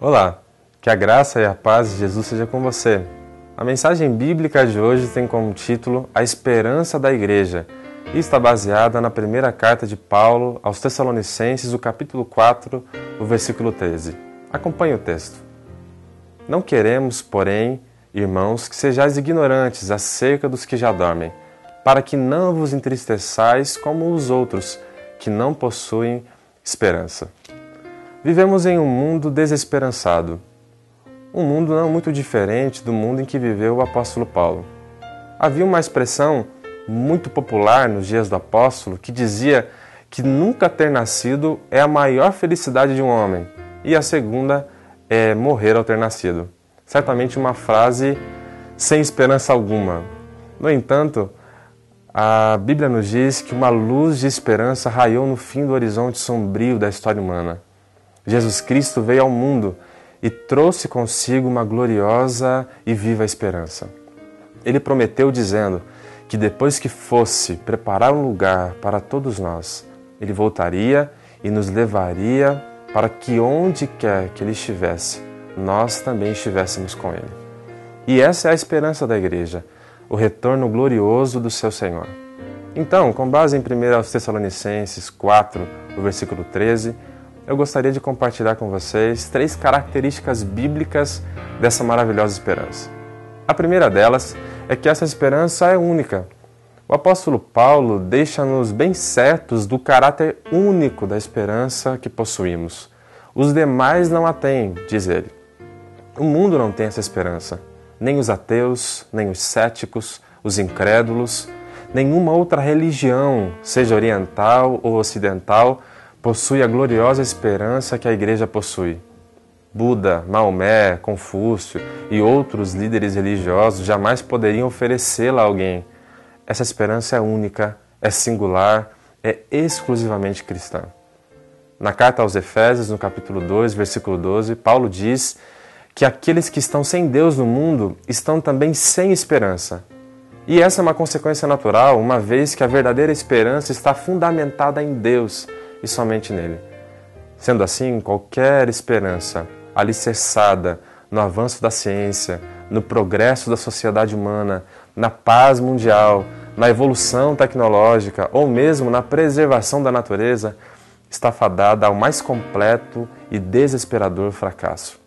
Olá, que a graça e a paz de Jesus seja com você. A mensagem bíblica de hoje tem como título A Esperança da Igreja e está baseada na primeira carta de Paulo aos Tessalonicenses, o capítulo 4, o versículo 13. Acompanhe o texto. Não queremos, porém, irmãos, que sejais ignorantes acerca dos que já dormem, para que não vos entristeçais como os outros, que não possuem esperança. Vivemos em um mundo desesperançado. Um mundo não muito diferente do mundo em que viveu o apóstolo Paulo. Havia uma expressão muito popular nos dias do apóstolo que dizia que nunca ter nascido é a maior felicidade de um homem e a segunda é morrer ao ter nascido. Certamente uma frase sem esperança alguma. No entanto, a Bíblia nos diz que uma luz de esperança raiou no fim do horizonte sombrio da história humana. Jesus Cristo veio ao mundo e trouxe consigo uma gloriosa e viva esperança. Ele prometeu dizendo que depois que fosse preparar um lugar para todos nós, Ele voltaria e nos levaria para que onde quer que Ele estivesse, nós também estivéssemos com Ele. E essa é a esperança da igreja, o retorno glorioso do seu Senhor. Então, com base em 1 Tessalonicenses 4, o versículo 13, eu gostaria de compartilhar com vocês 3 características bíblicas dessa maravilhosa esperança. A primeira delas é que essa esperança é única. O apóstolo Paulo deixa-nos bem certos do caráter único da esperança que possuímos. Os demais não a têm, diz ele. O mundo não tem essa esperança. Nem os ateus, nem os céticos, os incrédulos, nenhuma outra religião, seja oriental ou ocidental, possui a gloriosa esperança que a igreja possui. Buda, Maomé, Confúcio e outros líderes religiosos jamais poderiam oferecê-la a alguém. Essa esperança é única, é singular, é exclusivamente cristã. Na carta aos Efésios, no capítulo 2, versículo 12, Paulo diz que aqueles que estão sem Deus no mundo estão também sem esperança. E essa é uma consequência natural, uma vez que a verdadeira esperança está fundamentada em Deus e somente nele. Sendo assim, qualquer esperança alicerçada no avanço da ciência, no progresso da sociedade humana, na paz mundial, na evolução tecnológica ou mesmo na preservação da natureza, está fadada ao mais completo e desesperador fracasso.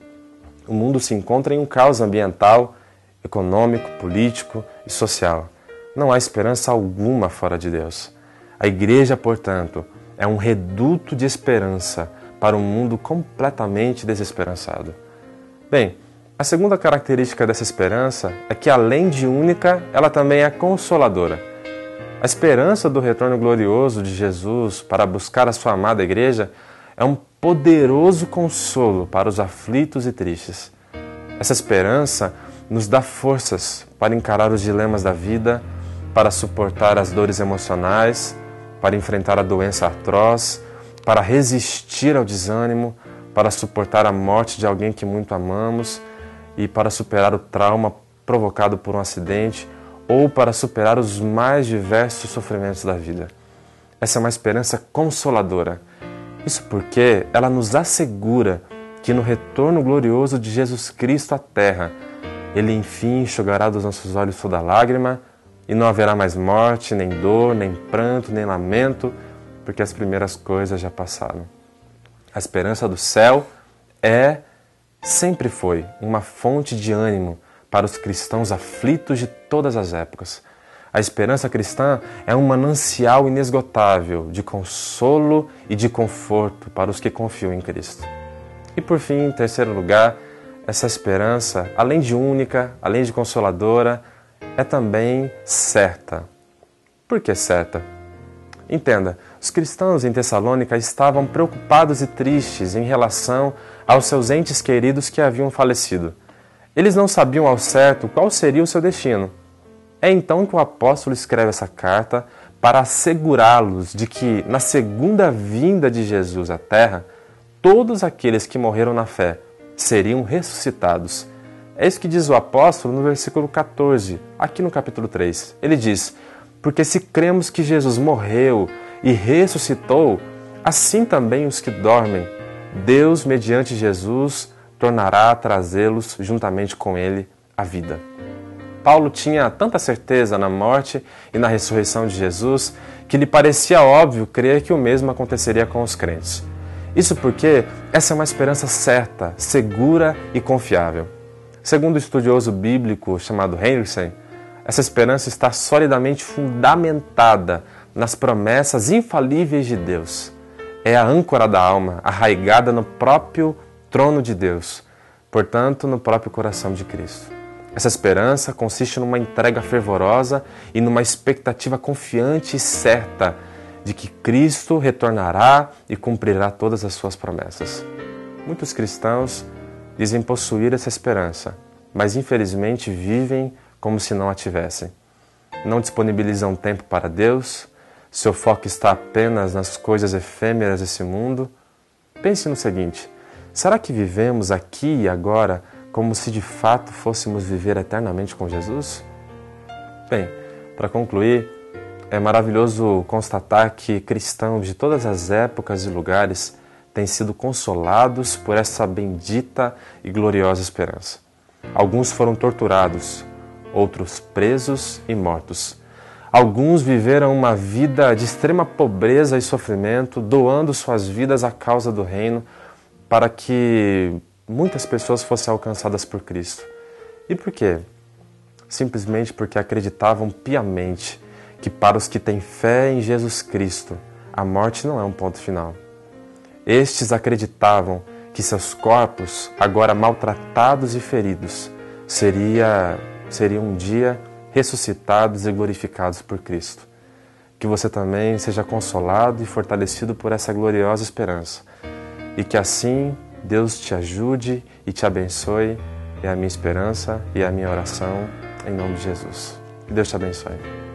O mundo se encontra em um caos ambiental, econômico, político e social. Não há esperança alguma fora de Deus. A igreja, portanto, é um reduto de esperança para um mundo completamente desesperançado. Bem, a segunda característica dessa esperança é que, além de única, ela também é consoladora. A esperança do retorno glorioso de Jesus para buscar a sua amada igreja é um poderoso consolo para os aflitos e tristes. Essa esperança nos dá forças para encarar os dilemas da vida, para suportar as dores emocionais, para enfrentar a doença atroz, para resistir ao desânimo, para suportar a morte de alguém que muito amamos e para superar o trauma provocado por um acidente ou para superar os mais diversos sofrimentos da vida. Essa é uma esperança consoladora. Isso porque ela nos assegura que no retorno glorioso de Jesus Cristo à Terra, Ele enfim enxugará dos nossos olhos toda lágrima e não haverá mais morte, nem dor, nem pranto, nem lamento, porque as primeiras coisas já passaram. A esperança do céu sempre foi, uma fonte de ânimo para os cristãos aflitos de todas as épocas. A esperança cristã é um manancial inesgotável de consolo e de conforto para os que confiam em Cristo. E por fim, em terceiro lugar, essa esperança, além de única, além de consoladora, é também certa. Por que certa? Entenda, os cristãos em Tessalônica estavam preocupados e tristes em relação aos seus entes queridos que haviam falecido. Eles não sabiam ao certo qual seria o seu destino. É então que o apóstolo escreve essa carta para assegurá-los de que, na segunda vinda de Jesus à Terra, todos aqueles que morreram na fé seriam ressuscitados. É isso que diz o apóstolo no versículo 14, aqui no capítulo 3. Ele diz: porque se cremos que Jesus morreu e ressuscitou, assim também os que dormem, Deus, mediante Jesus, tornará a trazê-los juntamente com ele à vida. Paulo tinha tanta certeza na morte e na ressurreição de Jesus que lhe parecia óbvio crer que o mesmo aconteceria com os crentes. Isso porque essa é uma esperança certa, segura e confiável. Segundo o estudioso bíblico chamado Hendrickson, essa esperança está solidamente fundamentada nas promessas infalíveis de Deus. É a âncora da alma, arraigada no próprio trono de Deus, portanto, no próprio coração de Cristo. Essa esperança consiste numa entrega fervorosa e numa expectativa confiante e certa de que Cristo retornará e cumprirá todas as suas promessas. Muitos cristãos dizem possuir essa esperança, mas infelizmente vivem como se não a tivessem. Não disponibilizam tempo para Deus, seu foco está apenas nas coisas efêmeras desse mundo. Pense no seguinte: será que vivemos aqui e agora como se de fato fôssemos viver eternamente com Jesus? Bem, para concluir, é maravilhoso constatar que cristãos de todas as épocas e lugares têm sido consolados por essa bendita e gloriosa esperança. Alguns foram torturados, outros presos e mortos. Alguns viveram uma vida de extrema pobreza e sofrimento, doando suas vidas à causa do reino para que muitas pessoas fossem alcançadas por Cristo. E por quê? Simplesmente porque acreditavam piamente que para os que têm fé em Jesus Cristo, a morte não é um ponto final. Estes acreditavam que seus corpos, agora maltratados e feridos, seriam um dia ressuscitados e glorificados por Cristo. Que você também seja consolado e fortalecido por essa gloriosa esperança. E que assim Deus te ajude e te abençoe. É a minha esperança e a minha oração em nome de Jesus. Que Deus te abençoe.